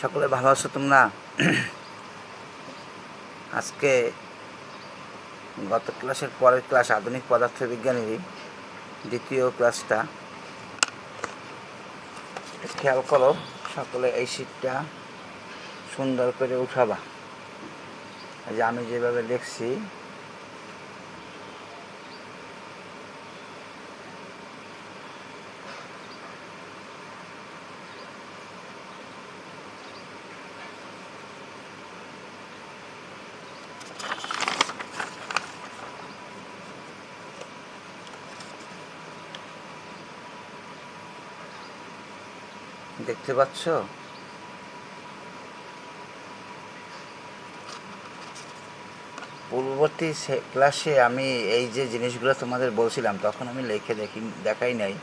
সকলে ভালো আছো তোমরা? আজকে গত ক্লাসের পরের ক্লাস আধুনিক পদার্থবিজ্ঞানেরই দ্বিতীয় ক্লাসটা। খেয়াল করো সকলে, এই শীটটা সুন্দর করে উঠাবা। এই যে আমি যেভাবে লিখছি দেখতে পাচ্ছ? পূর্ববর্তী ক্লাসে আমি এই যে জিনিসগুলো তোমাদের বলছিলাম তখন আমি লিখে দেখাই নাই।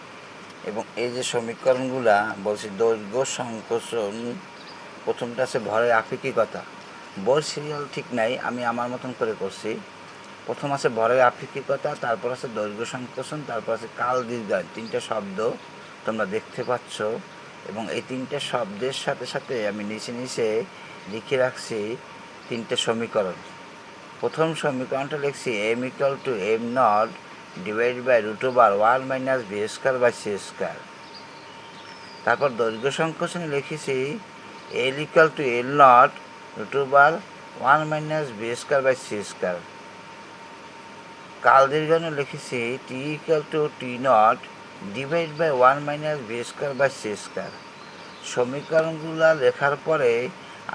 এবং এই যে সমীকরণগুলা বলছি, দৈর্ঘ্য সংকোচন, প্রথমটা আছে ভরের আপেক্ষিকতা। বই সিরিয়াল ঠিক নাই, আমি আমার মতন করে করছি। প্রথম আছে ভরের আপেক্ষিকতা, তারপর আছে দৈর্ঘ্য সংকোচন, তারপর আছে কাল দীর্ঘায়ন। তিনটা শব্দ তোমরা দেখতে পাচ্ছ এবং এই তিনটে শব্দের সাথে সাথে আমি নিচে নিচে লিখে রাখছি তিনটে সমীকরণ। প্রথম সমীকরণটা লিখছি m=m0 ডিভাইড বাই √1 - v²/c²। তারপর দৈর্ঘ্য সংকোচনে লিখেছি l=l0 √1 - v²/c²। কাল দীর্ঘায়নে লিখেছি t=t0 ডিভাইড বাই 1 - v²/c²। সমীকরণগুলো লেখার পরে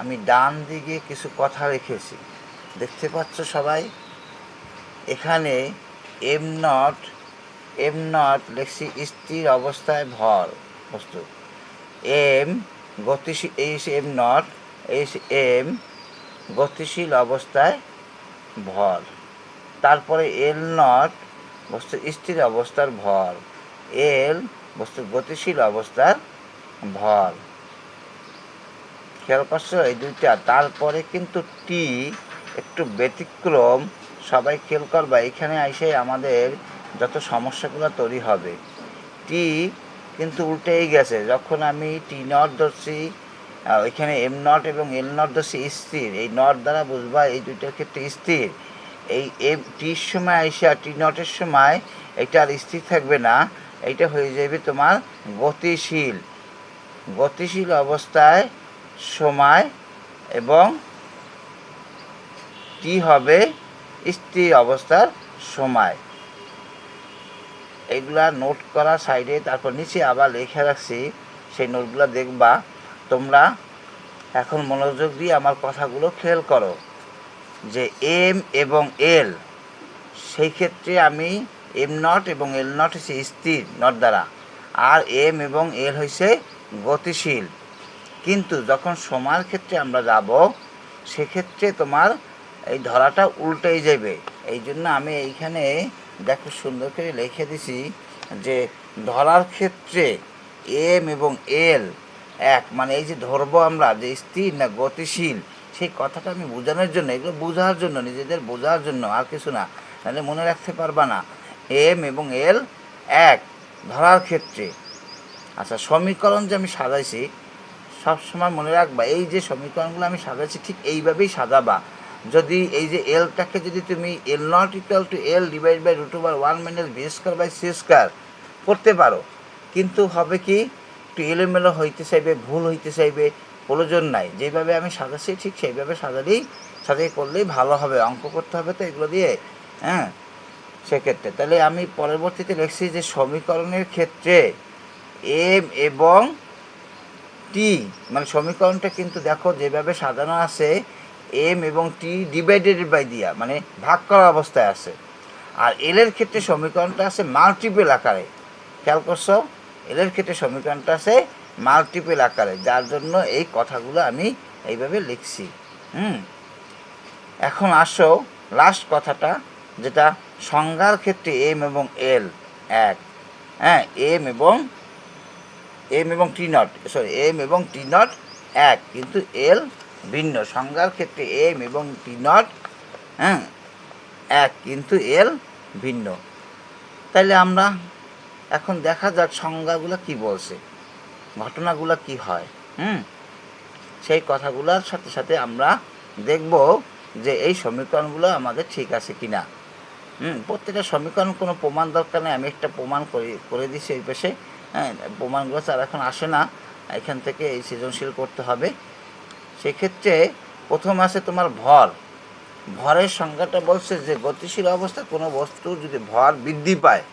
আমি ডান দিকে কিছু কথা লিখেছি, দেখতে পাচ্ছ সবাই? এখানে m0 লিখছি স্থির অবস্থায় ভর বস্তু, m গতিশীল, এই m0 এই m গতিশীল অবস্থায় ভর। তারপরে l0 বস্তুর স্থির অবস্থার ভর, l বস্তুর গতিশীল অবস্থার ভর। খেয়াল করছো এই দুইটা? তারপরে কিন্তু টি একটু ব্যতিক্রম, সবাই খেয়াল করবা। এখানে এসে আমাদের যত সমস্যাগুলো তৈরি হবে, টি কিন্তু উল্টেই গেছে। যখন আমি t0 ধরছি, এখানে m0 এবং l0 ধরছি স্থির, এই নট দ্বারা বুঝবা এই দুইটার ক্ষেত্রে স্থির। এই টির সময় আইসা t0-এর সময় এটা আর স্থির থাকবে না, এইটা হয়ে যাবে তোমার গতিশীল। গতিশীল অবস্থায় সময় এবং টি হবে স্থির অবস্থার সময়। এইগুলা নোট করা সাইডে। তারপর নিচে আবার লিখে রাখছি, সেই নোটগুলো দেখবা তোমরা। এখন মনোযোগ দিয়ে আমার কথাগুলো খেয়াল করো যে এম এবং এল, সেই ক্ষেত্রে আমি m0 এবং l0 হচ্ছে স্থির নট দ্বারা, আর m এবং l হচ্ছে গতিশীল। কিন্তু যখন সময়ের ক্ষেত্রে আমরা যাব, সেক্ষেত্রে তোমার এই ধরাটা উল্টেই যাবে। এই জন্য আমি এইখানে দেখো সুন্দর করে লিখে দিছি যে ধরার ক্ষেত্রে m এবং l এক, মানে এই যে ধরবো আমরা যে স্থির না গতিশীল, সেই কথাটা আমি বোঝানোর জন্য, এগুলো বোঝার জন্য, নিজেদের বোঝার জন্য, আর কিছু না, তাহলে মনে রাখতে পারবা না। m এবং l এক ধরার ক্ষেত্রে। আচ্ছা, সমীকরণ যে আমি সাজাইছি সবসময় মনে রাখবা, এই যে সমীকরণগুলো আমি সাজাচ্ছি ঠিক এইভাবেই সাজাবা। যদি এই যে এলটাকে যদি তুমি l0 = l divide by √1 - v²/c² করতে পারো, কিন্তু হবে কি একটু এলোমেলো হইতে চাইবে, ভুল হইতে চাইবে, প্রয়োজন নাই। যেভাবে আমি সাজাচ্ছি ঠিক সেইভাবে সাজিয়ে করলেই ভালো হবে। অঙ্ক করতে হবে তো এগুলো দিয়ে, হ্যাঁ, সেক্ষেত্রে। তাহলে আমি পরবর্তীতে লিখছি যে সমীকরণের ক্ষেত্রে এম এবং টি, মানে সমীকরণটা কিন্তু দেখো যেভাবে সাজানো আছে, এম এবং টি ডিভাইডেড বাই দিয়া, মানে ভাগ করা অবস্থায় আছে। আর এলের ক্ষেত্রে সমীকরণটা আছে মাল্টিপল আকারে। খেয়াল করছো? এলের ক্ষেত্রে সমীকরণটা আছে মাল্টিপল আকারে, যার জন্য এই কথাগুলো আমি এইভাবে লিখছি। এখন আসো লাস্ট কথাটা, যেটা সংজ্ঞার ক্ষেত্রে এম এবং এল এক, হ্যাঁ, এম এবং t0 এক, কিন্তু এল ভিন্ন। সংজ্ঞার ক্ষেত্রে এম এবং t0 হ্যাঁ এক, কিন্তু এল ভিন্ন। তাইলে আমরা এখন দেখা যাক সংজ্ঞাগুলো কি বলছে, ঘটনাগুলো কি হয়। সেই কথাগুলোর সাথে সাথে আমরা দেখব যে এই সমীকরণগুলো আমাদের ঠিক আছে কি না। প্রত্যেকটা সমীকরণ কোনো প্রমাণ দরকার নেই, আমি একটা প্রমাণ করে দিছি ওই পাশে। হ্যাঁ, প্রমাণগুলো আর এখন আসে না, এখান থেকে এই সৃজনশীল করতে হবে। সেক্ষেত্রে প্রথম আছে তোমার ভর। ভরের সংজ্ঞাটা বলছে যে গতিশীল অবস্থায় কোনো বস্তুর যদি ভর বৃদ্ধি পায়,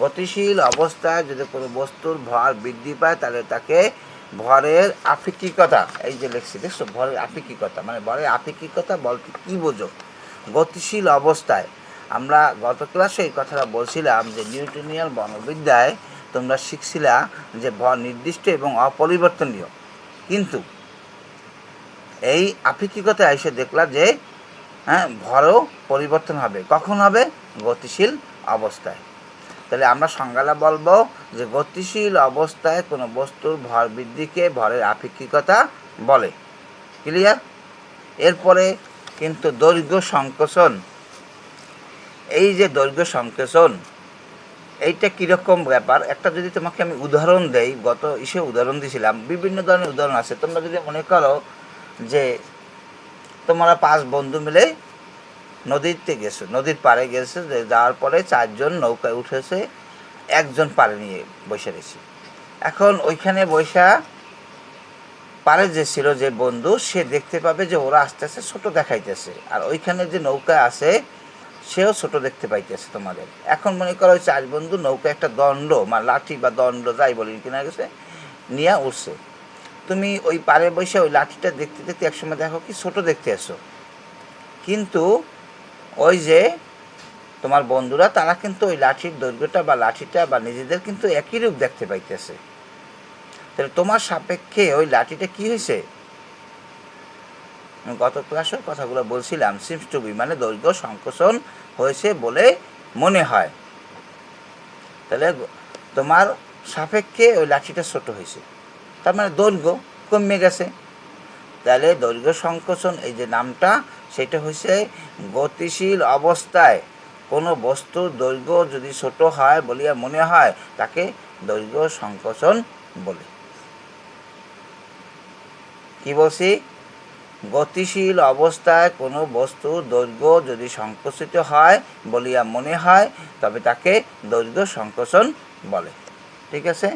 গতিশীল অবস্থায় যদি কোনো বস্তুর ভর বৃদ্ধি পায় তাহলে তাকে ভরের আপেক্ষিকতা, এই যে লিখছি দেখছো, ভরের আপেক্ষিকতা মানে ভরের আপেক্ষিকতা বলতে কী বোঝো? গতিশীল অবস্থায় আমরা গত ক্লাসে এই কথাটা বলছিলাম যে নিউটনিয়ান বলবিদ্যায় তোমরা শিখছিলা যে ভর নির্দিষ্ট এবং অপরিবর্তনীয়, কিন্তু এই আপেক্ষিকতায় এসে দেখলা যে ভরও পরিবর্তন হবে। কখন হবে? গতিশীল অবস্থায়। তাহলে আমরা সংজ্ঞাটা বলবো যে গতিশীল অবস্থায় কোনো বস্তুর ভর বৃদ্ধিকে ভরের আপেক্ষিকতা বলে। ক্লিয়ার? এরপরে কিন্তু দৈর্ঘ্য সংকোচন, এই যে দৈর্ঘ্য সংকোচন এইটা কীরকম ব্যাপার, একটা যদি তোমাকে আমি উদাহরণ দেই, গত উদাহরণ দিয়েছিলাম, বিভিন্ন ধরনের উদাহরণ আছে। তোমরা যদি মনে করো যে তোমরা 5 বন্ধু মিলে নদীতে গেছো, নদীর পাড়ে গেছে, যাওয়ার পরে 4 জন নৌকায় উঠেছে, একজন পাড়ে নিয়ে বসে রয়েছে। এখন ওইখানে বৈশা পাড়ে যে ছিল যে বন্ধু, সে দেখতে পাবে যে ওরা আস্তে আস্তে ছোটো দেখাইতেছে, আর ওইখানে যে নৌকায় আছে সেও ছোট দেখতে পাইতেছে তোমাদের। এখন মনে করো ওই 4 বন্ধু নৌকা একটা দণ্ড মানে লাঠি বা দণ্ড যাই বলি কিনা গেছে নিয়ে উঠছে। তুমি ওই পাড়ে বসে ওই লাঠিটা দেখতে দেখতে একসময় দেখো কি ছোট দেখতে আসো, কিন্তু ওই যে তোমার বন্ধুরা তারা কিন্তু ওই লাঠির দৈর্ঘ্যটা বা লাঠিটা বা নিজেদের কিন্তু একই রূপ দেখতে পাইতেছে। তাহলে তোমার সাপেক্ষে ওই লাঠিটা কি হয়েছে? গত ক্লাসের কথাগুলো বলছিলাম, সিমস টু বি মানে দৈর্ঘ্য সংকোচন হয়েছে বলে মনে হয়। তাহলে তোমার সাপেক্ষে ওই লাঠিটা ছোট হয়েছে, তার মানে দৈর্ঘ্য কমে গেছে। তাহলে দৈর্ঘ্য সংকোচন এই যে নামটা, সেটা হচ্ছে গতিশীল অবস্থায় কোনো বস্তুর দৈর্ঘ্য যদি ছোট হয় বলিয়া মনে হয় তাকে দৈর্ঘ্য সংকোচন বলে। কি বলছি? গতিশীল অবস্থায় কোনো বস্তুর দৈর্ঘ্য যদি সংকুচিত হয় বলিয়া মনে হয় তবে তাকে দৈর্ঘ্য সংকোচন বলে। ঠিক আছে?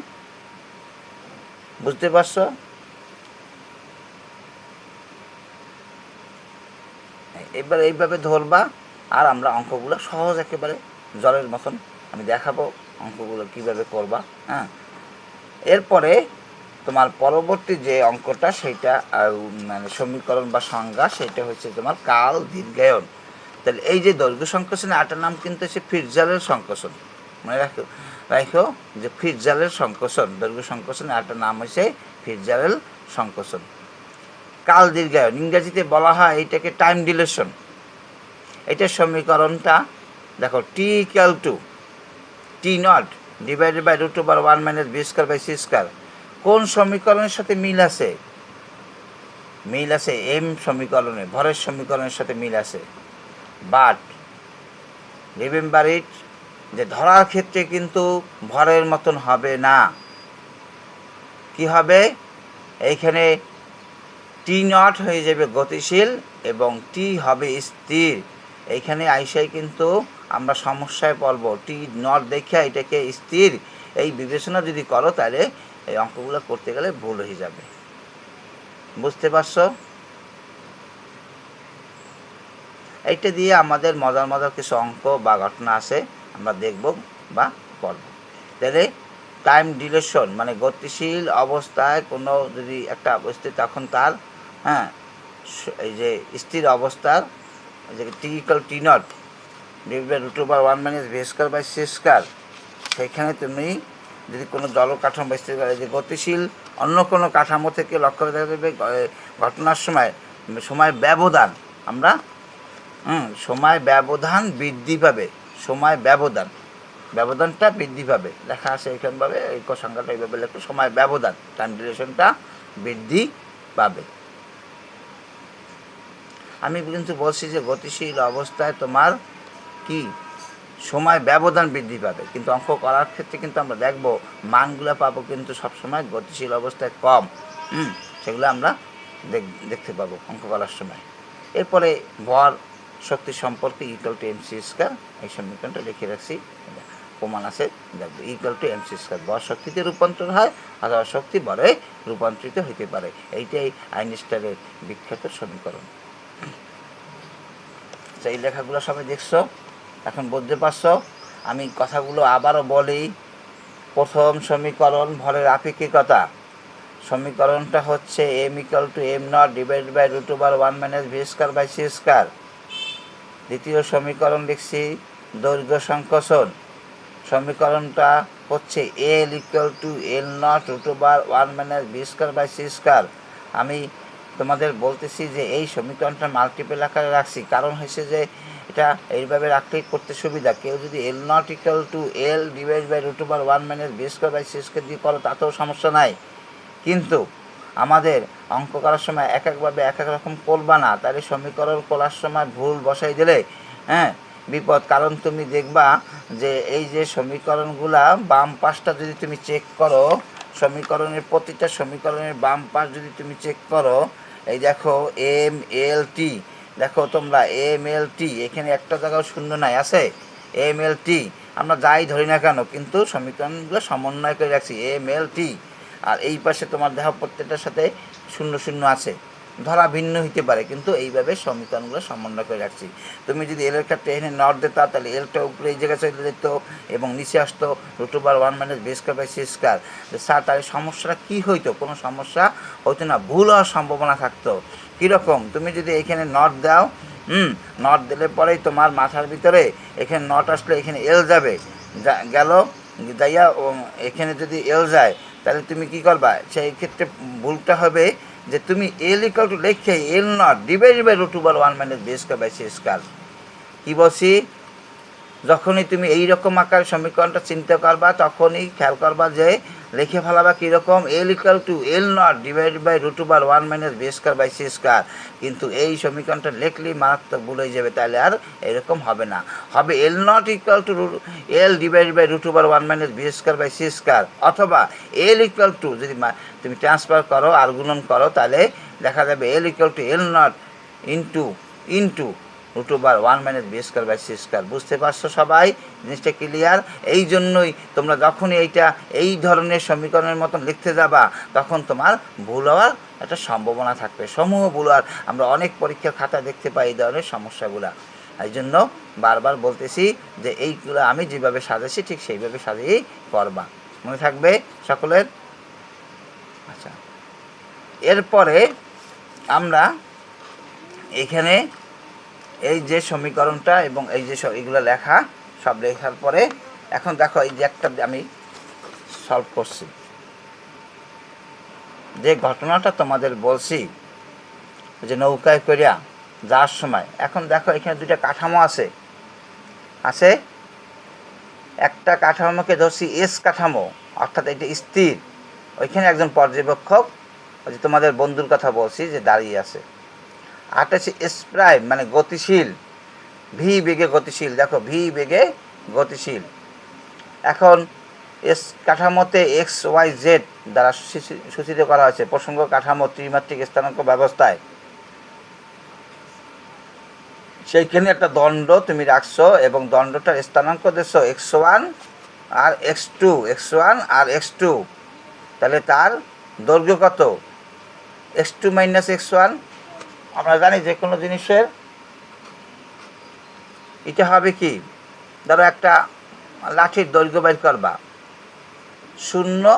বুঝতে পারছো? এবার এইভাবে ধরবা, আর আমরা অঙ্কগুলো সহজ একেবারে জলের মতন আমি দেখাবো অঙ্কগুলো কীভাবে করবা। হ্যাঁ, এরপরে তোমার পরবর্তী যে অঙ্কটা সেইটা মানে সমীকরণ বা সংজ্ঞা, সেটা হচ্ছে তোমার কাল দীর্ঘায়ন। তাহলে এই যে দৈর্ঘ্য সংকোচনের আরেকটা নাম কিন্তু হচ্ছে ফিটজালের সংকোচন। মনে রাখো যে ফিটজালের সংকোচন, দৈর্ঘ্য সংকোচনের আরেকটা নাম হচ্ছে ফিটজালের সংকোচন। কাল দীর্ঘায়ন ইংরেজিতে বলা হয় এইটাকে টাইম ডিলেশন। এটার সমীকরণটা দেখো, t equal to T nought divided by √1 - b²/c²। কোন সমীকরণের সাথে মিল আছে? মিল আছে এম সমীকরণে, ভরের সমীকরণের সাথে মিল আছে। বাট রিমেম্বার ইট যে ধরার ক্ষেত্রে কিন্তু ভরের মতন হবে না। কি হবে? এইখানে টি নট হয়ে যাবে গতিশীল এবং টি হবে স্থির। এইখানে আইসাই কিন্তু আমরা সমস্যায় পড়ব। টি নট দেখে এটাকে স্থির এই বিবেচনা যদি করো তাহলে এই অঙ্কগুলো করতে গেলে ভুল হয়ে যাবে। বুঝতে পারছো? এইটা দিয়ে আমাদের মজার মজার কিছু অঙ্ক বা ঘটনা আছে, আমরা দেখব বা পড়ব। তাহলে টাইম ডিলেশন মানে গতিশীল অবস্থায় কোনো যদি একটা অবস্থিত, তখন তার এই যে স্থির অবস্থার যে t equal t nought divided by √1 - b²/c², সেখানে তুমি যদি কোনো জলকাঠামো স্থির করে যে গতিশীল অন্য কোনো কাঠামো থেকে লক্ষ্য দেখা যাবে ঘটনার সময় ব্যবধান, আমরা সময় ব্যবধান বৃদ্ধি পাবে। সময় ব্যবধানটা বৃদ্ধি পাবে, লেখা আছে এইখানভাবে, এই সংখ্যাটা এইভাবে লেখো, সময় ব্যবধান টাইম ডিউরেশনটা বৃদ্ধি পাবে। আমি কিন্তু বলছি যে গতিশীল অবস্থায় তোমার কি সময় ব্যবধান বৃদ্ধি পাবে, কিন্তু অঙ্ক করার ক্ষেত্রে কিন্তু আমরা দেখব মানগুলো পাবো কিন্তু সবসময় গতিশীল অবস্থায় কম। সেগুলো আমরা দেখতে পাবো অঙ্ক করার সময়। এরপরে ভর শক্তি সম্পর্কে ইকুয়াল টু এমসি স্কয়ার, এই সমীকরণটা লিখে রাখছি, প্রমাণ আছে, দেখবো ইকুয়াল টু এমসি স্কয়ার ভর শক্তিতে রূপান্তর হয় অথবা শক্তি ভরে রূপান্তরিত হতে পারে। এইটাই আইনস্টাইনের বিখ্যাত সমীকরণ। এই লেখাগুলো সবাই দেখছো, এখন বুঝতে পারছো। আমি কথাগুলো আবারও বলি। প্রথম সমীকরণ ভরের আপেক্ষিকতা, সমীকরণটা হচ্ছে m equal to m nought divide by root over 1 minus V square by C square. দ্বিতীয় সমীকরণ লিখছি দৈর্ঘ্য সংকোচন, সমীকরণটা হচ্ছে এল equal to L nought root over 1 minus V square by C square. আমি তোমাদের বলতেছি যে এই সমীকরণটা মাল্টিপল আকারে রাখছি, কারণ হচ্ছে যে এটা এইভাবে রাখলেই করতে সুবিধা। কেউ যদি l not equal to l divide by root over 1 minus V square by C square দিয়ে করো তাতেও সমস্যা নাই, কিন্তু আমাদের অঙ্ক করার সময় এক একভাবে এক এক রকম করবা না, তাহলে সমীকরণ করার সময় ভুল বসাই দিলে বিপদ। কারণ তুমি দেখবা যে এই যে সমীকরণগুলা বাম পাশটা যদি তুমি চেক করো, সমীকরণের প্রতিটা সমীকরণের বাম পাশ যদি তুমি চেক করো, এই দেখো এম এল টি, দেখো তোমরা এম এল টি, এখানে একটা জায়গাও শূন্য নাই, আছে এম এল টি, আমরা যাই ধরি না কেন কিন্তু সমীকরণগুলো সমন্বয় করে রাখছি এম এল টি। আর এই পাশে তোমার দেখো প্রত্যেকটার সাথে শূন্য শূন্য আছে, ধরা ভিন্ন হইতে পারে, কিন্তু এইভাবে সমীকরণগুলো সমন্বয় করে রাখছি। তুমি যদি এলের ক্ষেত্রে এখানে নট দিতা, তাহলে এলটা উপরে এই জায়গায় চলে যেত এবং নিচে আসতো root over 1 minus V square by C square. Sir তাহলে সমস্যাটা কী হইতো? কোনো সমস্যা হইতো না, ভুল হওয়ার সম্ভাবনা থাকতো। কীরকম? তুমি যদি এখানে নট দাও, নট দিলে পরেই তোমার মাথার ভিতরে এখানে নট আসলে এখানে এল যাবে, গেল যাইয়া এখানে যদি এল যায় তাহলে তুমি কি করবা? সেই ক্ষেত্রে ভুলটা হবে যে তুমি এল ইকুয়াল টু লিখে l nought divide by root over 1 minus V square by C square. কী বলছি? যখনই তুমি এই রকম আকার সমীকরণটা চিন্তা করবা তখনই খেয়াল করবা যে লিখে ফেলাবা কীরকম, l equal to L nought divide by root over 1 minus V square by C square. কিন্তু এই সমীকরণটা লিখলেই মারাত্মক ভুল হয়ে যাবে, তাহলে আর এরকম হবে না, হবে l not equal to l divide by root over 1 minus V square by C square, অথবা এল ইকুয়াল টু যদি তুমি ট্রান্সফার করো আর গুণন করো তাহলে দেখা যাবে L equal to L naught into root over 1 minus V square by C square. বুঝতে পারছো সবাই? জিনিসটা ক্লিয়ার? এই জন্যই তোমরা যখনই এই ধরনের সমীকরণের মতন লিখতে যাবা তখন তোমার ভুল হওয়ার একটা সম্ভাবনা থাকবে, সমূহ ভুল হওয়ার। আমরা অনেক পরীক্ষার খাতা দেখতে পাই এই ধরনের সমস্যাগুলো। এই জন্য বারবার বলতেছি যে এইগুলো আমি যেভাবে সাজাচ্ছি ঠিক সেইভাবে সাজিয়েই করবা, মনে থাকবে সকলের? আচ্ছা, এরপরে আমরা এখানে এই যে সমীকরণটা এবং এই যে এগুলো লেখা সব লেখার পরে এখন দেখো এই যে একটা আমি সলভ করছি, যে ঘটনাটা তোমাদের বলছি যে নৌকায় করিয়া যাওয়ার সময়, এখন দেখো এখানে দুইটা কাঠামো আছে, একটা কাঠামোকে ধরছি এস কাঠামো, অর্থাৎ এটা স্থির, ওইখানে একজন পর্যবেক্ষক, ওই যে তোমাদের বন্ধুর কথা বলছি যে দাঁড়িয়ে আছে। আরটা হচ্ছে এস প্রাইম মানে গতিশীল, ভি বেগে গতিশীল, দেখো ভি বেগে গতিশীল। এখন এস কাঠামোতে এক্স ওয়াই জেড দ্বারা সূচিত করা হয়েছে প্রসঙ্গ কাঠামো ত্রিমাত্রিক স্থানাঙ্ক ব্যবস্থায়। সেইখানে একটা দণ্ড তুমি রাখছো এবং দণ্ডটার স্থানাঙ্ক দিচ্ছ x1 আর x2, x1 আর x2, তাহলে তার দৈর্ঘ্য কত? x2 minus x1। আমরা জানি যে কোনো জিনিসের এটা হবে কি, ধরো একটা লাঠির দৈর্ঘ্য বের করবা, 0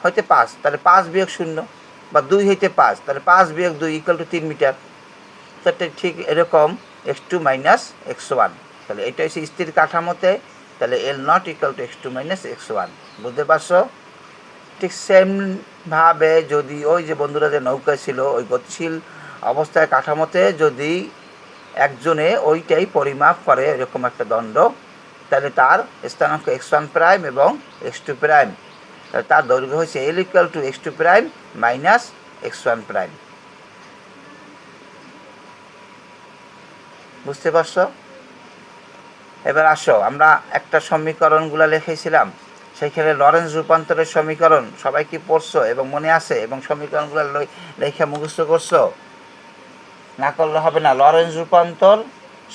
হইতে 5, তাহলে 5 বিয়োগ 0, বা 2 হইতে 5, তাহলে 5 বিয়োগ 2 ইকুয়াল টু 3 মিটার। তো ঠিক এরকম x2 মাইনাস x1, তাহলে এটা হচ্ছে স্থির কাঠামোতে, তাহলে L not equal to x2 minus x1। বুঝতে পারছো? ঠিক সেমভাবে যদি ওই যে বন্ধুরা যে নৌকা ছিল ওই গতিশীল অবস্থায় কাঠামোতে যদি একজনে ওইটাই পরিমাপ করে এরকম একটা দণ্ড, তাহলে তার স্থানাঙ্ক x1 প্রাইম এবং x2 প্রাইম, তাহলে তার দৈর্ঘ্য হচ্ছে এল equal to x2 prime minus x1 prime. বুঝতে পারছো? এবার আসো আমরা একটা সমীকরণগুলো লিখেছিলাম, সেইখানে লরেন্স রূপান্তরের সমীকরণ সবাই কি পড়ছো এবং মনে আছে এবং সমীকরণগুলো লেখা মুখস্থ করছো? না করলে হবে না। লরেন্স রূপান্তর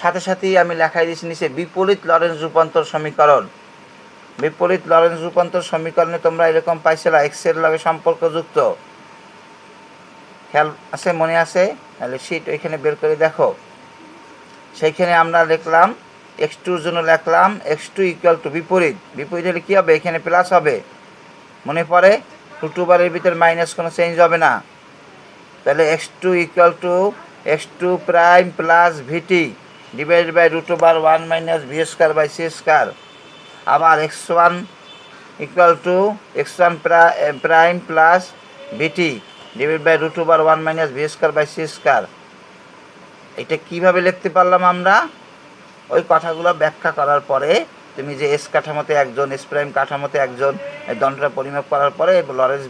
সাথে সাথেই আমি লেখাই দিয়েছি নিচে বিপরীত লরেন্স রূপান্তর সমীকরণ। বিপরীত লরেন্স রূপান্তর সমীকরণে তোমরা এরকম পাইছিলা এক্সের লগে সম্পর্কযুক্ত, খেয়াল আছে, মনে আছে? তাহলে শীট ওইখানে বের করে দেখো। সেইখানে আমরা লিখলাম x2 জন্য লিখলাম x2 ইকুয়াল টু বিপরীত। বিপরীত হলে কী হবে? এখানে প্লাস হবে, মনে পড়ে? √2 ভিতর মাইনাস কোনো চেঞ্জ হবে না। তাহলে x2 equal to x2 prime plus VT divided by √1 minus V square by C square. আবার x1 equal to x1 prime plus VT divided by √1 minus V square by C square. এটা কীভাবে লিখতে পারলাম আমরা? ওই কথাগুলো ব্যাখ্যা করার পরে তুমি যে এস কাঠামোতে একজন, এস প্রাইম কাঠামোতে একজন, দণ্ডটা পরিমাপ করার পরে লরেন্স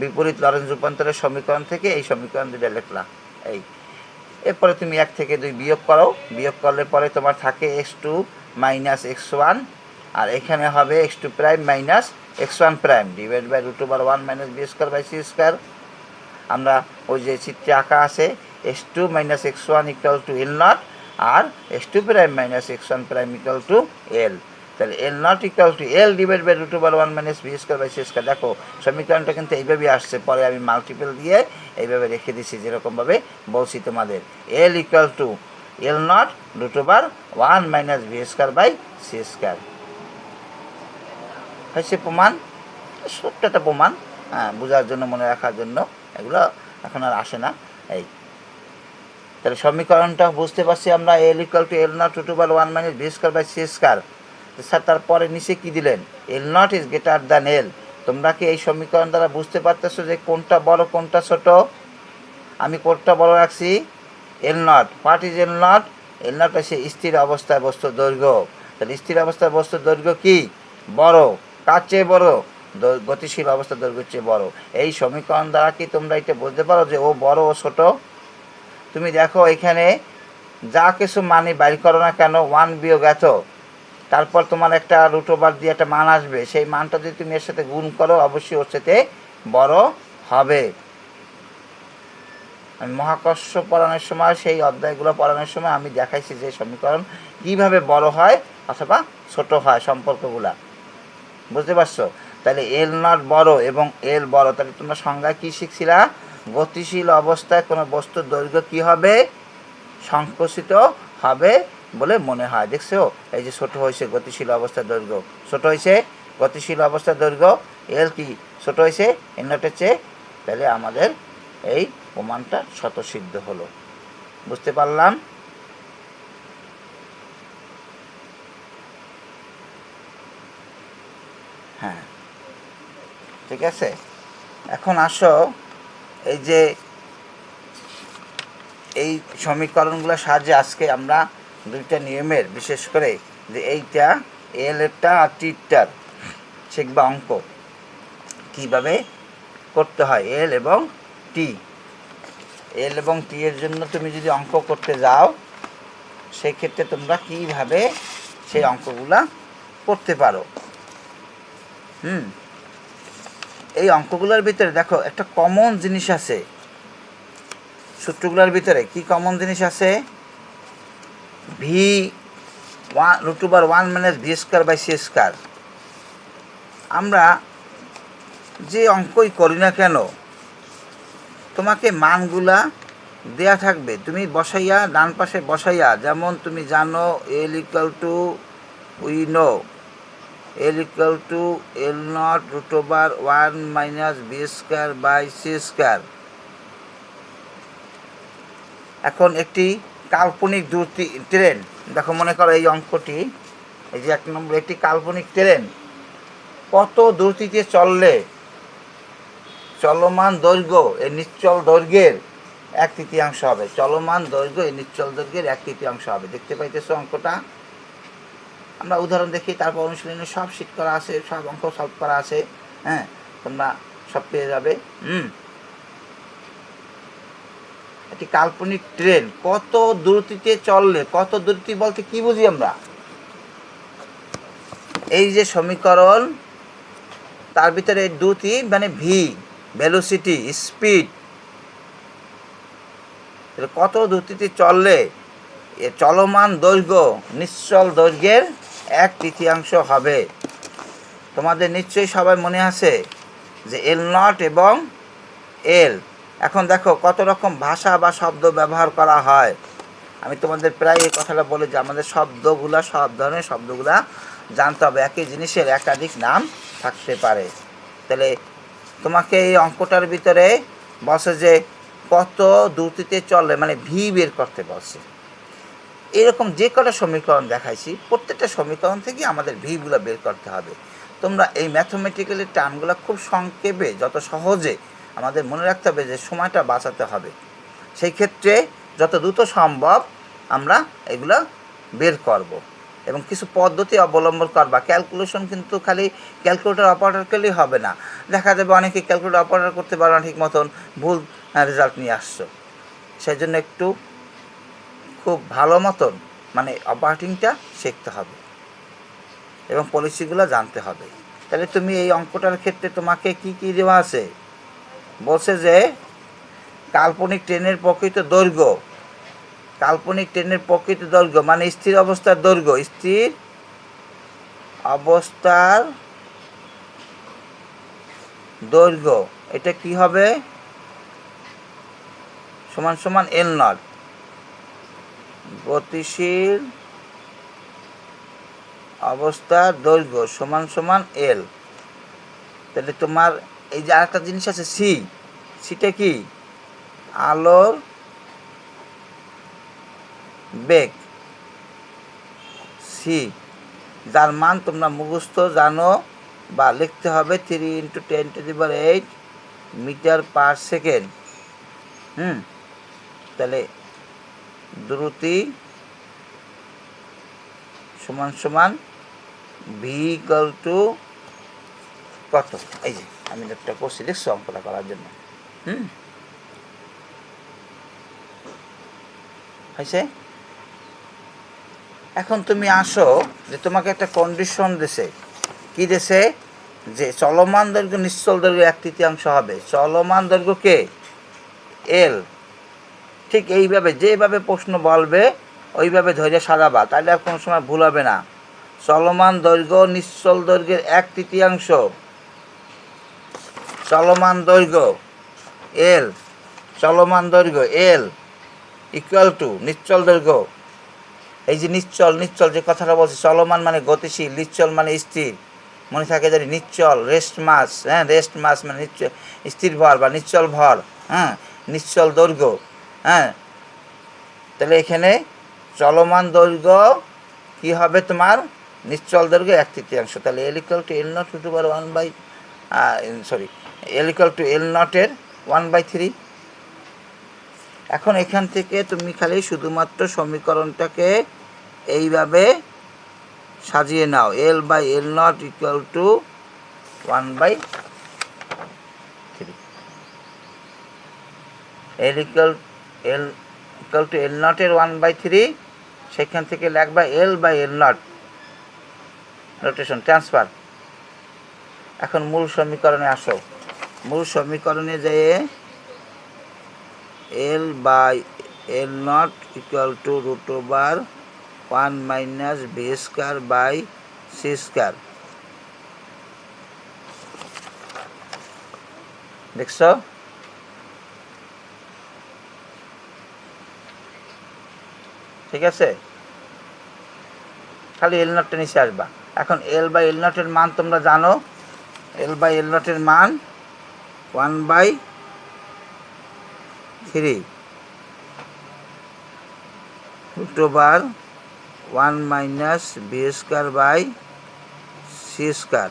বিপরীত লরেন্স রূপান্তরের সমীকরণ থেকে এই সমীকরণ দুটো লিখলা। এই এরপরে তুমি 1 থেকে 2 বিয়োগ করো, বিয়োগ করলে পরে তোমার থাকে x2 মাইনাস x1, আর এখানে হবে x2 prime minus x1 prime divide by √1 minus B square by C square. আমরা ওই যে চিত্রে আঁকা আছে x2 minus x1 equal to L naught, আর x2 prime minus x1 prime equal to L। তাহলে L naught equal to L divide by √1 minus B square by C square. দেখো সমীকরণটা কিন্তু এইভাবেই আসছে, পরে আমি মাল্টিপল দিয়ে এইভাবে রেখে দিচ্ছি যেরকমভাবে বলছি তোমাদের। L equal to L naught √1 minus B square by C square. হয়েছে প্রমাণ, ছোট্ট একটা প্রমাণ, হ্যাঁ, বোঝার জন্য, মনে রাখার জন্য, এগুলো এখন আর আসে না। এই তাহলে সমীকরণটা বুঝতে পারছি আমরা, L equal to L naught √1 minus B square by C square. Sir তারপরে নিচে কী দিলেন? L naught is greater than L। তোমরা কি এই সমীকরণ দ্বারা বুঝতে পারতেছো যে কোনটা বড় কোনটা ছোট? আমি কোনটা বড় রাখছি? L not. What is L not? L not হচ্ছে স্থির অবস্থায় বস্তুর দৈর্ঘ্য। তাহলে স্থির অবস্থায় বস্তুর দৈর্ঘ্য কি? বড়। কার চেয়ে বড়? গতিশীল অবস্থার দৈর্ঘ্যের চেয়ে বড়। এই সমীকরণ দ্বারা কি তোমরা এটা বুঝতে পারো যে ও বড় ও ছোট? তুমি দেখো এখানে যা কিছু মানি বাইর করো না কেন, 1 বিয়োগ এত, তারপর তোমার একটা √1 দিয়ে একটা মান আসবে, সেই মানটা যদি তুমি এর সাথে গুণ করো অবশ্যই ওর সাথে বড় হবে। আমি মহাকর্ষ পড়ানোর সময়, সেই অধ্যায়গুলো পড়ানোর সময় আমি দেখাইছি যে সমীকরণ কীভাবে বড় হয় অথবা ছোট হয় সম্পর্কগুলা, বুঝতে পারছো? তাহলে L নট বড় এবং L বড়, তাহলে তোমরা সংজ্ঞায় কী শিখছিলা? গতিশীল অবস্থায় কোনো বস্তুর দৈর্ঘ্য কী হবে? সংকুচিত হবে বলে মনে হয়। দেখছো এই যে ছোট হয়েছে গতিশীল অবস্থার দৈর্ঘ্য, ছোট হয়েছে গতিশীল অবস্থার দৈর্ঘ্য, L কি ছোট হয়েছে L নটের চেয়ে। তাহলে আমাদের এই প্রমাণটা স্বতঃসিদ্ধ হলো, বুঝতে পারলাম? হ্যাঁ, ঠিক আছে। এখন আসো এই যে এই সমীকরণগুলোর সাহায্যে আজকে আমরা দুইটা নিয়মের, বিশেষ করে যে এইটা L এরটা আর টিটার শিখবা। অঙ্ক কীভাবে করতে হয় L এবং টি। L এবং টি এর জন্য তুমি যদি অঙ্ক করতে যাও, সেক্ষেত্রে তোমরা কীভাবে সেই অঙ্কগুলা করতে পারো। এই অঙ্কগুলোর ভিতরে দেখো একটা কমন জিনিস আছে, সূত্রগুলোর ভিতরে কি কমন জিনিস আছে? √1 minus V square by C square. আমরা যে অঙ্কই করি না কেন তোমাকে মানগুলা দেয়া থাকবে, তুমি বসাইয়া ডান পাশে বসাইয়া, যেমন তুমি জানো L equal to, we know L equal to L naught √1 minus B square by C square. এখন একটি কাল্পনিক ট্রেন, দেখো মনে করো এই অঙ্কটি, এই যে 1 নম্বর, একটি কাল্পনিক ট্রেন কত দ্রুতিতে চললে চলমান দৈর্ঘ্য এই নিশ্চল দৈর্ঘ্যের 1/3 হবে? চলমান দৈর্ঘ্য এই নিশ্চল দৈর্ঘ্যের 1/3 হবে। দেখতে পাইতেছো অঙ্কটা? আমরা উদাহরণ দেখি, তারপর অনুশীলনে সব শিট করা আছে, সব অঙ্ক সলভ করা আছে, হ্যাঁ, তোমরা সব পেয়ে যাবে। একটি কাল্পনিক ট্রেন কত দ্রুতিতে চললে, কত দ্রুতি বলতে কি বুঝি আমরা? এই যে সমীকরণ তার ভিতরে দুটি মানে ভি, ভেলোসিটি, স্পিড, কত দ্রুতিতে চললে এ চলমান দৈর্ঘ্য নিশ্চল দৈর্ঘ্যের 1/3 হবে। তোমাদের নিশ্চয়ই সবাই মনে আছে যে এল নট এবং এল। এখন দেখো কত রকম ভাষা বা শব্দ ব্যবহার করা হয়। আমি তোমাদের প্রায় এই কথাটা বলি যে আমাদের শব্দগুলা, সব ধরনের শব্দগুলা জানতে হবে। একই জিনিসের একাধিক নাম থাকতে পারে। তাহলে তোমাকে এই অঙ্কটার ভিতরে বলছে যে কত দ্রুতিতে চললে মানে ভি বের করতে বলছে। এরকম যে কটা সমীকরণ দেখাইছি প্রত্যেকটা সমীকরণ থেকে আমাদের ভিগুলো বের করতে হবে। তোমরা এই ম্যাথমেটিক্যালি টার্মগুলো খুব সংক্ষেপে যত সহজে আমাদের মনে রাখতে হবে যে সময়টা বাঁচাতে হবে। সেই ক্ষেত্রে যত দ্রুত সম্ভব আমরা এগুলো বের করব এবং কিছু পদ্ধতি অবলম্বন করবা। ক্যালকুলেশন কিন্তু খালি ক্যালকুলেটর অপারেটর করলেই হবে না। দেখা যাবে অনেকে ক্যালকুলেটর অপারেটর করতে পারো না, ঠিক মতন ভুল রেজাল্ট নিয়ে আসছো। সেই জন্য একটু খুব ভালো মতন মানে অপারেটিংটা শিখতে হবে এবং পলিসিগুলো জানতে হবে। তাহলে তুমি এই অঙ্কটার ক্ষেত্রে তোমাকে কি কি দেওয়া আছে বলছে যে কাল্পনিক ট্রেনের প্রকৃত দৈর্ঘ্য, কাল্পনিক ট্রেনের প্রকৃত দৈর্ঘ্য মানে স্থির অবস্থার দৈর্ঘ্য, স্থির অবস্থার দৈর্ঘ্য এটা কি হবে সমান সমান এল নট। গতিশীল অবস্থার দৈর্ঘ্য সমান সমান এল। তাহলে তোমার এই যে আরেকটা জিনিস আছে সি, সিটা কি আলোর বেগ, সি যার মান তোমরা মুখস্থ জানো বা লিখতে হবে 3 × 10⁸ মিটার পার সেকেন্ড। তাহলে দ্রুতি সমান সমান ভি ইকুয়াল টু কত, এই যে আমি একটা করছি দেখছো অঙ্কটা করার জন্য। হয়েছে? এখন তুমি আসো যে তোমাকে একটা কন্ডিশন দিছে, কি দিছে যে চলমান দৈর্ঘ্য নিশ্চল দৈর্ঘ্য 1/3 হবে। চলমান দৈর্ঘ্য কে এল। ঠিক এইভাবে যেভাবে প্রশ্ন বলবে ওইভাবে ধৈর্য সাজাবা, তাহলে আর কোনো সময় ভুল হবে না। চলমান দৈর্ঘ্য নিশ্চল দৈর্ঘ্যের 1/3, চলমান দৈর্ঘ্য এল, চলমান দৈর্ঘ্য এল ইকুয়াল টু নিশ্চল দৈর্ঘ্য। এই যে নিশ্চল, নিশ্চল যে কথাটা বলছি, চলমান মানে গতিশীল, নিশ্চল মানে স্থির। মনে থাকে জানি নিশ্চল রেস্ট মাস, রেস্ট মাস মানে নিশ্চল স্থির ভর বা নিশ্চল ভর, নিশ্চল দৈর্ঘ্য। তাহলে এখানে চলমান দৈর্ঘ্য কি হবে তোমার নিশ্চল দৈর্ঘ্য 1/3। তাহলে L equal to L naught √1 by L equal to L নটের 1/3। এখন এখান থেকে তুমি খালি শুধুমাত্র সমীকরণটাকে এইভাবে সাজিয়ে নাও, L by L not equal to 1/3। L equal to L নটের 1/3, সেখান থেকে লিখবা L by L naught rotation transfer. এখন মূল সমীকরণে আসো। মূল সমীকরণে যেয়ে L by L not equal to √1 minus V square by C square. দেখছো? ঠিক আছে, খালি এল নটটা নিচে আসবা। এখন এল বাই এল নটের মান তোমরা জানো, এল বাই এল নটের মান 1/3 √1 minus V square by C square.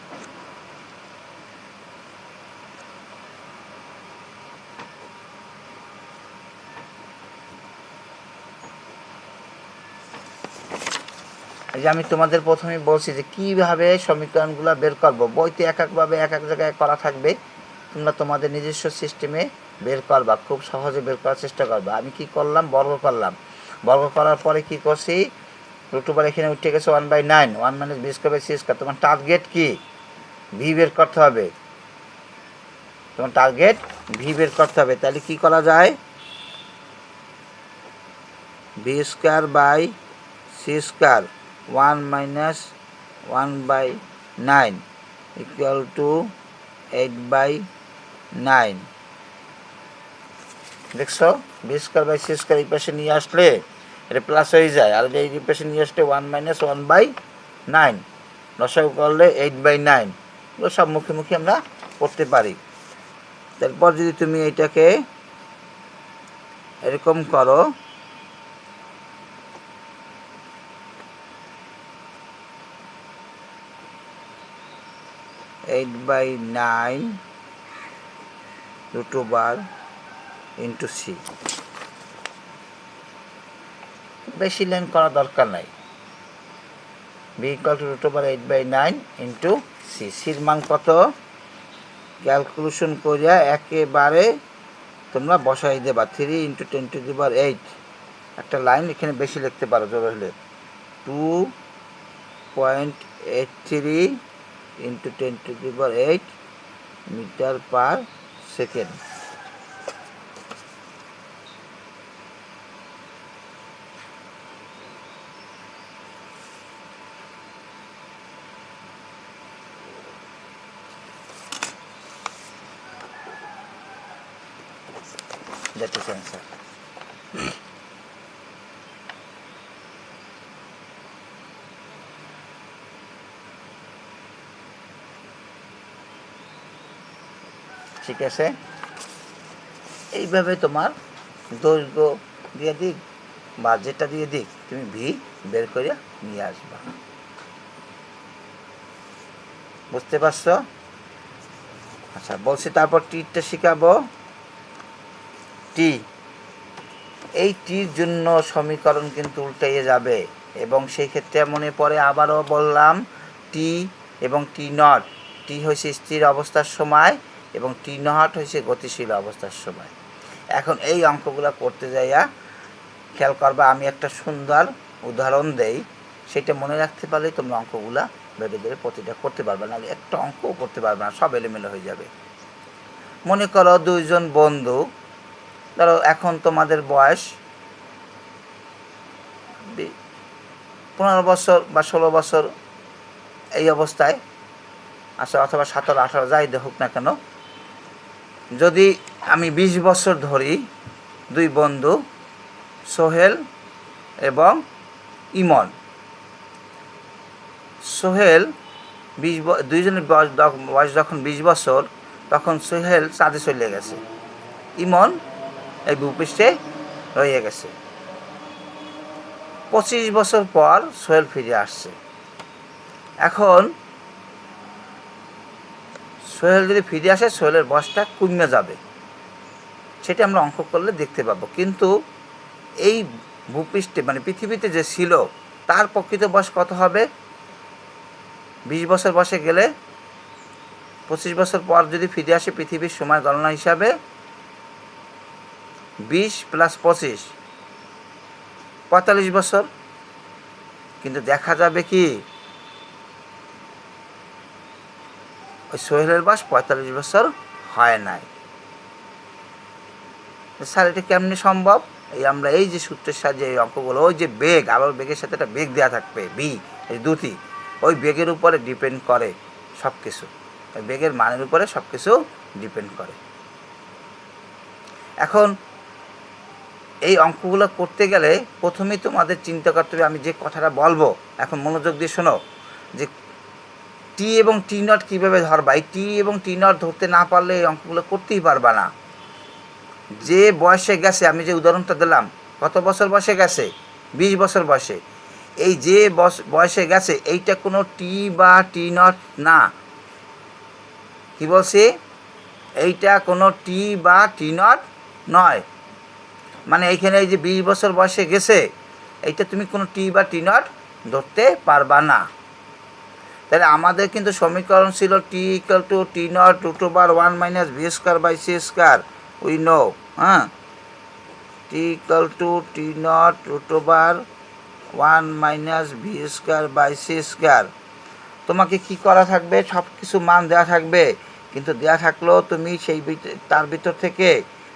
এই যে আমি তোমাদের প্রথমে বলছি যে কীভাবে সমীকরণগুলো বের করব। বইতে এক একভাবে এক এক জায়গায় করা থাকবে, তোমরা তোমাদের নিজস্ব সিস্টেমে বের করবা, খুব সহজে বের করার চেষ্টা করবা। আমি কি করলাম, বর্গ করলাম। বর্গ করার পরে কি করছি, √1 এখানে উঠে গেছে 1/9, 1 minus V square by C square. তোমার টার্গেট কি, ভি বের করতে হবে, তোমার টার্গেট ভি বের করতে হবে। তাহলে কি করা যায়, B square by C square 1 - 1/9 equal to 8/9। দেখছো, B square by C square এই পাশে নিয়ে আসলে এটা প্লাস হয়ে যায়, আর এই পাশে নিয়ে আসলে 1 - 1/9 লসাগু করলে 8/9। এগুলো সব মুখে মুখে আমরা করতে পারি। তারপর যদি তুমি এটাকে এরকম করো, (8/9) √(c) বেশি লাইন করা দরকার নাই। B equal to √8/9 * c। সির মান কত ক্যালকুলেশন করিয়া একেবারে তোমরা বসাই দেবা। 3 × 10⁸ একটা লাইন এখানে বেশি লিখতে পারো জোর হলে, 2.83 × 10⁸ metre per second. That is answer. ঠিক আছে, এইভাবে তোমার দৈর্ঘ্য দিয়ে দিক বা যেটা দিয়ে দিক তুমি ভি বের করে নিয়ে আসবা। বুঝতে পারছো? আচ্ছা, বলছি তারপর টিটা শিখাবো। টি, এই টির জন্য সমীকরণ কিন্তু উল্টাইয়ে যাবে, এবং সেই ক্ষেত্রে মনে পড়ে আবারও বললাম টি এবং টি নট। টি হয়েছে স্থির অবস্থার সময় এবং টি নট হয়েছে গতিশীল অবস্থার সময়। এখন এই অঙ্কগুলো করতে যাইয়া খেয়াল করবা, আমি একটা সুন্দর উদাহরণ দেই, সেটা মনে রাখতে পারলেই তোমরা অঙ্কগুলা ধীরে ধীরে প্রতিটা করতে পারবে, নাহলে একটা অঙ্কও করতে পারবে না, সব এলোমেলো হয়ে যাবে। মনে করো দুইজন বন্ধু, ধরো এখন তোমাদের বয়স 15 বছর বা 16 বছর এই অবস্থায় আছে, অথবা 17, 18 যাই হোক না কেন। যদি আমি 20 বছর ধরি, দুই বন্ধু সোহেল এবং ইমন। সোহেল দুইজনের বয়স যখন 20 বছর, তখন সোহেল চাঁদে চলে গেছে, ইমন এই ভূপৃষ্ঠে রয়ে গেছে। 25 বছর পর সোহেল ফিরে আসছে। এখন সোহেল যদি ফিরে আসে, সোহেলের বয়সটা কমে যাবে, সেটা আমরা অঙ্ক করলে দেখতে পাবো। কিন্তু এই ভূপৃষ্ঠে মানে পৃথিবীতে যে ছিল, তার প্রকৃত বয়স কত হবে? 20 বছর বয়সে গেলে 25 বছর পর যদি ফিরে আসে, পৃথিবীর সময় গণনা হিসাবে 20 + 25 45 বছর। কিন্তু দেখা যাবে কি ওই সোহেলের বয়স 45 বছর হয় নাই। স্যার এটা কেমনি সম্ভব? আমরা এই যে সূত্রের সাহায্যে এই অঙ্কগুলো, ওই যে বেগ, আলোর বেগের সাথে একটা বেগ দেওয়া থাকবে বি, এই দুটি, ওই বেগের উপরে ডিপেন্ড করে সব কিছু, ওই বেগের মানের উপরে সব কিছু ডিপেন্ড করে। এখন এই অঙ্কগুলো করতে গেলে প্রথমেই তোমাদের চিন্তা করতে হবে, আমি যে কথাটা বলবো এখন মনোযোগ দিয়ে শোনো, যে টি এবং টি নট কীভাবে ধরবা। এই টি এবং টি নট ধরতে না পারলে এই অঙ্কগুলো করতেই পারবা না। যে বয়সে গেছে, আমি যে উদাহরণটা দিলাম, কত বছর বয়সে গেছে? 20 বছর বয়সে। এই যে বয়সে গেছে, এইটা কোনো টি বা টি নট না। কি বলছি? এইটা কোনো টি বা টি নট নয়। মানে এইখানে এই যে 20 বছর বয়সে গেছে, এইটা তুমি কোনো টি বা টি নট ধরতে পারবা না। তাহলে আমাদের কিন্তু সমীকরণ ছিল T equal to T naught √1 - v²/c²। We know, হ্যাঁ, T equal to T naught √1 - v²/c²। তোমাকে কি করা থাকবে, সব কিছু মান দেওয়া থাকবে, কিন্তু দেওয়া থাকলেও তুমি সেই তার ভিতর থেকে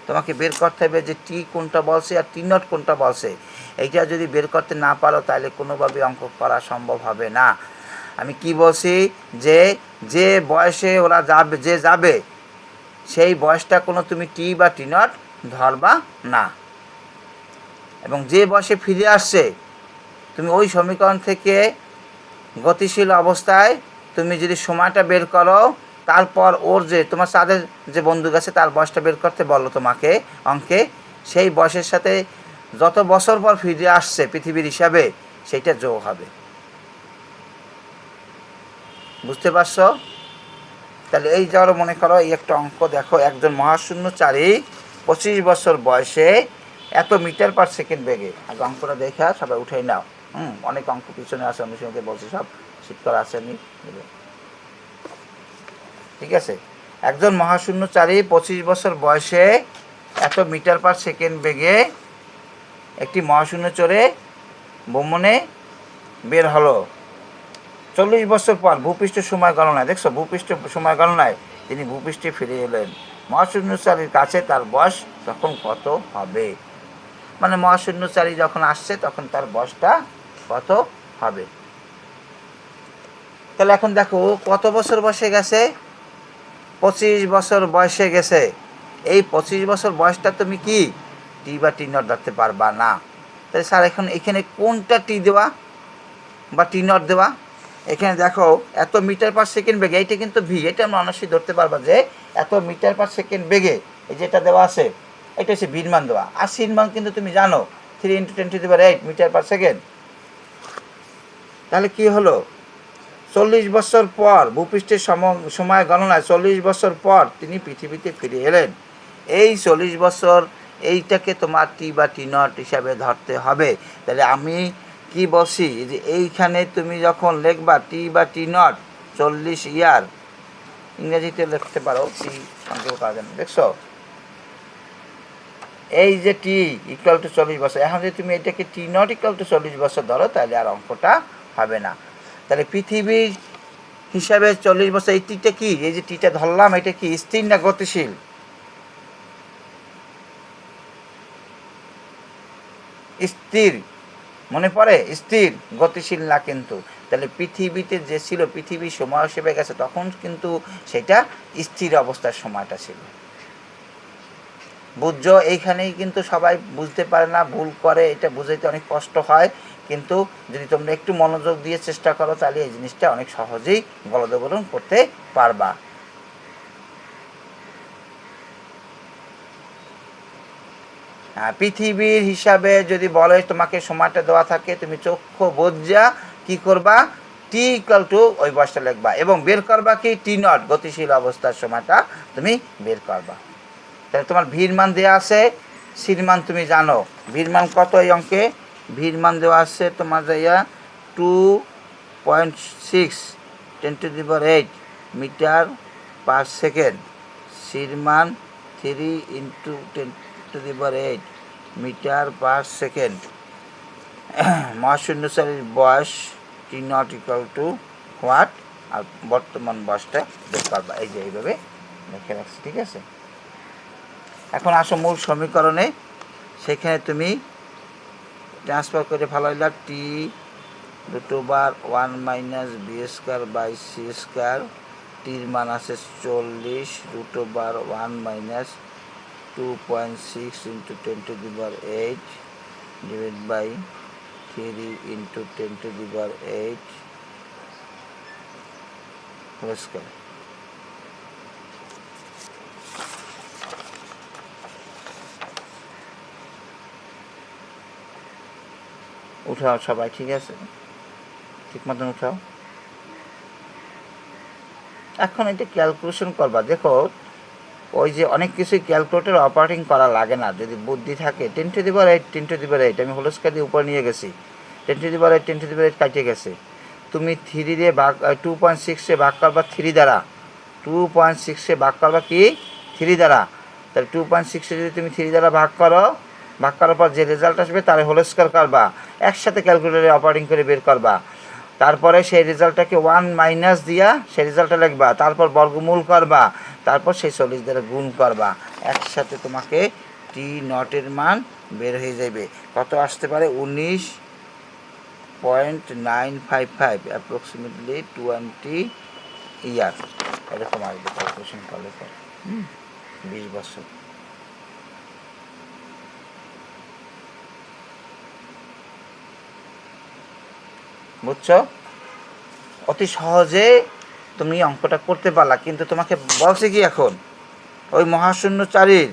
তোমাকে বের করতে হবে যে টি কোনটা বলছে আর টি নট কোনটা বলছে। এইটা যদি বের করতে না পারো তাহলে কোনোভাবে অঙ্ক করা সম্ভব হবে না। আমি কি বলছি, যে বয়সে ওরা যাবে সেই বয়সটা কোনো তুমি টি বা টি নট ধরবা না, এবং যে বয়সে ফিরে আসছে তুমি ওই সমীকরণ থেকে গতিশীল অবস্থায় তুমি যদি সময়টা বের করো, তারপর ওর যে তোমার সাথে যে বন্ধু গেছে তার বয়সটা বের করতে বলো তোমাকে অঙ্কে, সেই বয়সের সাথে যত বছর পর ফিরে আসছে পৃথিবীর হিসাবে সেইটা যোগ হবে। বুঝতে পারছো? তাহলে এই যাওয়ার মনে করো এই একটা অঙ্ক দেখো, একজন মহাশূন্যচারী 25 বছর বয়সে এত মিটার পার সেকেন্ড বেগে, আগে অঙ্কটা দেখে সবাই উঠাই নাও। অনেক অঙ্ক পিছনে আছে, অনুশীলনীতে বলছি, সব শীত করা আসেনি। ঠিক আছে, একজন মহাশূন্যচারী 25 বছর বয়সে এত মিটার পার সেকেন্ড বেগে একটি মহাশূন্য চড়ে ভ্রমণে বের হলো। 40 বছর পর ভূপৃষ্ঠ সময় গণনায়, দেখছো ভূপৃষ্ঠ সময় গণনায় তিনি ভূপৃষ্ঠে ফিরে এলেন। মহাশূন্যচারীর কাছে তার বয়স তখন কত হবে? মানে মহাশূন্যচারী যখন আসছে তখন তার বয়সটা কত হবে। তাহলে এখন দেখো কত বছর বয়সে গেছে, 25 বছর বয়সে গেছে। এই 25 বছর বয়সটা তুমি কি টি বা টি নট ধরতে পারবা না। তাহলে স্যার এখন এখানে কোনটা টি দেওয়া বা টি নট দেওয়া? এখানে দেখো এত মিটার পার সেকেন্ড বেগে, এইটা কিন্তু ভি, এটা আমরা অবশ্যই ধরতে পারবা যে এত মিটার পার সেকেন্ড বেগে এই যেটা দেওয়া আছে এটা হচ্ছে ভির মান দেওয়া। আর সির মান কিন্তু তুমি জানো 3 × 10⁸ মিটার পার সেকেন্ড। তাহলে কি হলো, 40 বছর পর ভূপৃষ্ঠের সময় গণনায় 40 বছর পর তিনি পৃথিবীতে ফিরে এলেন। এই 40 বছর এইটাকে তোমার টি বা টি নট হিসাবে ধরতে হবে। তাহলে আমি কি বলছি যে এইখানে তুমি যখন লিখবা টি বা টি নট 40 ইয়ার, ইংরেজিতে লিখতে পারো টি সংযোগ করা যায় না, দেখছো এই যে টি ইকুয়াল টু 40 বছর। এখন যদি তুমি এটাকে টি নট ইকুয়াল টু 40 বছর ধরো তাহলে আর অঙ্কটা হবে না। তাহলে পৃথিবীর হিসাবে 40 বছর, এই টিটা কি, এই যে টিটা ধরলাম এটা কি স্থির না গতিশীল? স্থির, মনে পড়ে? স্থির, গতিশীল না কিন্তু। তাহলে পৃথিবীতে যে ছিল, পৃথিবীর সময় হিসেবে গেছে তখন কিন্তু সেটা স্থির অবস্থার সময়টা ছিল। বুঝছো? এইখানেই কিন্তু সবাই বুঝতে পারে না, ভুল করে, এটা বুঝাইতে অনেক কষ্ট হয়। কিন্তু যদি তোমরা একটু মনোযোগ দিয়ে চেষ্টা করো তাহলে এই জিনিসটা অনেক সহজেই গলদগরণ করতে পারবা। পৃথিবীর হিসাবে যদি বলে তোমাকে সময়টা দেওয়া থাকে, তুমি চক্ষু বোঝা কি করবা, টি ইকুয়াল টু ওই বয়সটা লিখবা এবং বের করবা কি টি নট, গতিশীল অবস্থার সময়টা তুমি বের করবা। তাহলে তোমার ভির মান দেওয়া আছে, সির মান তুমি জানো। ভির মান কত এই অঙ্কে? ভির মান দেওয়া আছে তোমার যাইয়া 2.6 10⁸ মিটার পার সেকেন্ড। সির মান 3 × 10⁸ মিটার পার সেকেন্ড। মহাশূন্যচারীর বয়স T naught equal to what, আর বর্তমান বয়সটা বের করবা। এই যে এইভাবে লিখে রাখছি, ঠিক আছে? এখন আসো মূল সমীকরণে, সেখানে তুমি ট্রান্সফার করে ভালো হইলা টি √1 - b²/c², টির মান আছে 40, √1 - 2.6 × 10⁸ ডিভাইড বাই 3 × 10⁸ হোল স্কয়ার। উঠাও সবাই, ঠিক আছে? ঠিক মতন উঠাও। এখন এটা ক্যালকুলেশন করবা। দেখো ওই যে অনেক কিছুই ক্যালকুলেটর অপারেটিং করা লাগে না, যদি বুদ্ধি থাকে। 10⁸ 10⁸, আমি হোল স্কয়ার দিয়ে উপরে নিয়ে গেছি, 10⁸ 10⁸ কাটে গেছে। তুমি 3 দিয়ে ভাগ 2.6 ভাগ করবা 3 দ্বারা, 2.6 ভাগ করবা কি 3 দ্বারা। তাহলে 2.6 যদি তুমি 3 দ্বারা ভাগ করার পর যে রেজাল্ট আসবে তার হোল স্কয়ার করবা, একসাথে ক্যালকুলেটরে অপারেটিং করে বের করবা। তারপরে সেই রেজাল্টটাকে 1 মাইনাস দিয়া সেই রেজাল্টটা লিখবা, তারপর বর্গমূল করবা, তারপর সেই 40 দ্বারা গুণ করবা। একসাথে তোমাকে টি নটের মান বের হয়ে যাবে। কত আসতে পারে? 19.955, অ্যাপ্রক্সিমেটলি 20 ইয়ার, এরকম আসবে ক্যালকুলেশন করলে পর 20 বছর। বুঝছো? অতি সহজে তুমি অঙ্কটা করতে পারলা, কিন্তু তোমাকে বলছে কি এখন ওই মহাশূন্যচারীর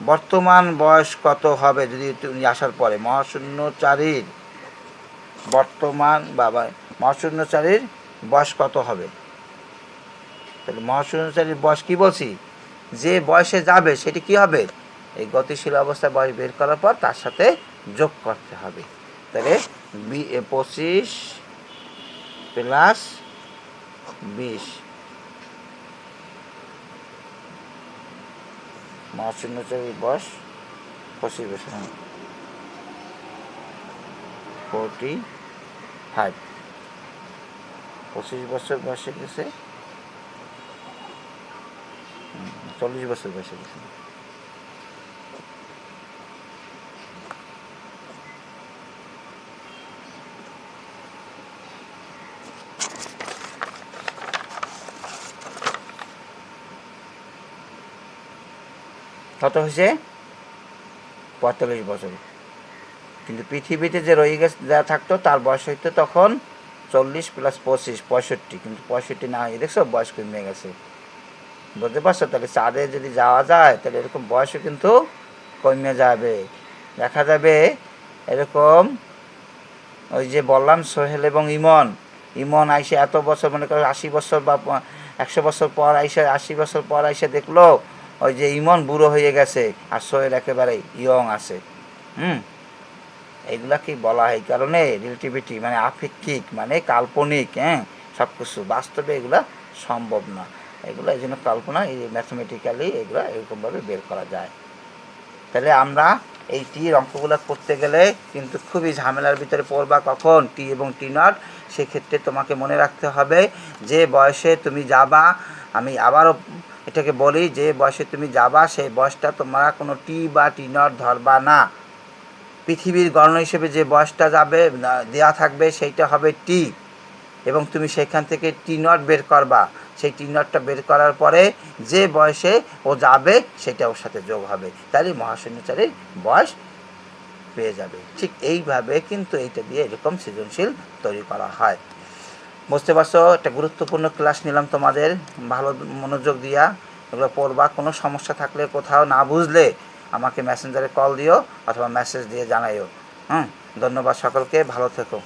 বর্তমান বয়স কত হবে যদি তুমি আসার পরে মহাশূন্যচারীর বর্তমান মহাশূন্যচারীর বয়স কত হবে। তাহলে মহাশূন্যচারীর বয়স কি বলছি, যে বয়সে যাবে সেটি কি হবে, এই গতিশীল অবস্থায় বয়স বের করার পর তার সাথে যোগ করতে হবে। তাহলে 25 প্লাস 20 মহাশূন্যচারীর বয়স 25 বছর, 45, 25 বছর বয়সে গেছে, 40 বছর বয়সে গেছে। কত হয়েছে? 45 বছর। কিন্তু পৃথিবীতে যে রয়ে গেছে যা থাকতো তার বয়স হইতো তখন 40 প্লাস 25 65, কিন্তু 65 না হয়ে দেখছো বয়স কমে গেছে। বুঝতে পারছো? তাহলে চাঁদে যদি যাওয়া যায় তাহলে এরকম বয়সও কিন্তু কমে যাবে। দেখা যাবে এরকম ওই যে বললাম সোহেল এবং ইমন আইসে এত বছর, মনে করো 80 বছর বা 100 বছর পর আইসে, 80 বছর পর আইসে দেখলো ওই যে ইমন বুড়ো হয়ে গেছে আর সোহেল একেবারে ইয়ং আছে। এইগুলা কি বলা হয় কারণে রিলেটিভিটি, মানে আপেক্ষিক, মানে কাল্পনিক। সব কিছু বাস্তবে এগুলা সম্ভব না, এগুলো এই জন্য কল্পনা, এই ম্যাথমেটিক্যালি এগুলো এরকমভাবে বের করা যায়। তাহলে আমরা এই টির অঙ্কগুলো করতে গেলে কিন্তু খুবই ঝামেলার ভিতরে পড়বা। কখন? টি এবং টি নট। সেক্ষেত্রে তোমাকে মনে রাখতে হবে যে বয়সে তুমি যাবা, আমি আবারও এটাকে বলি, যে বয়সে তুমি যাবা সেই বয়সটা তোমরা কোনো টি বা টি নট ধরবা না। পৃথিবীর গণনা হিসেবে যে বয়সটা যাবে দেওয়া থাকবে সেইটা হবে টি, এবং তুমি সেখান থেকে টি নট বের করবা। সেই টি নটটা বের করার পরে যে বয়সে ও যাবে সেটা ওর সাথে যোগ হবে, তাহলে মহাশূন্যচারীর বয়স পেয়ে যাবে। ঠিক এইভাবে কিন্তু এইটা দিয়ে এরকম সৃজনশীল তৈরি করা হয়। বুঝতে পারছো? একটা গুরুত্বপূর্ণ ক্লাস নিলাম তোমাদের, ভালো মনোযোগ দিয়া এগুলো পড়বা। কোনো সমস্যা থাকলে, কোথাও না বুঝলে আমাকে মেসেঞ্জারে কল দিও অথবা মেসেজ দিয়ে জানাইও। ধন্যবাদ সকলকে, ভালো থেকো।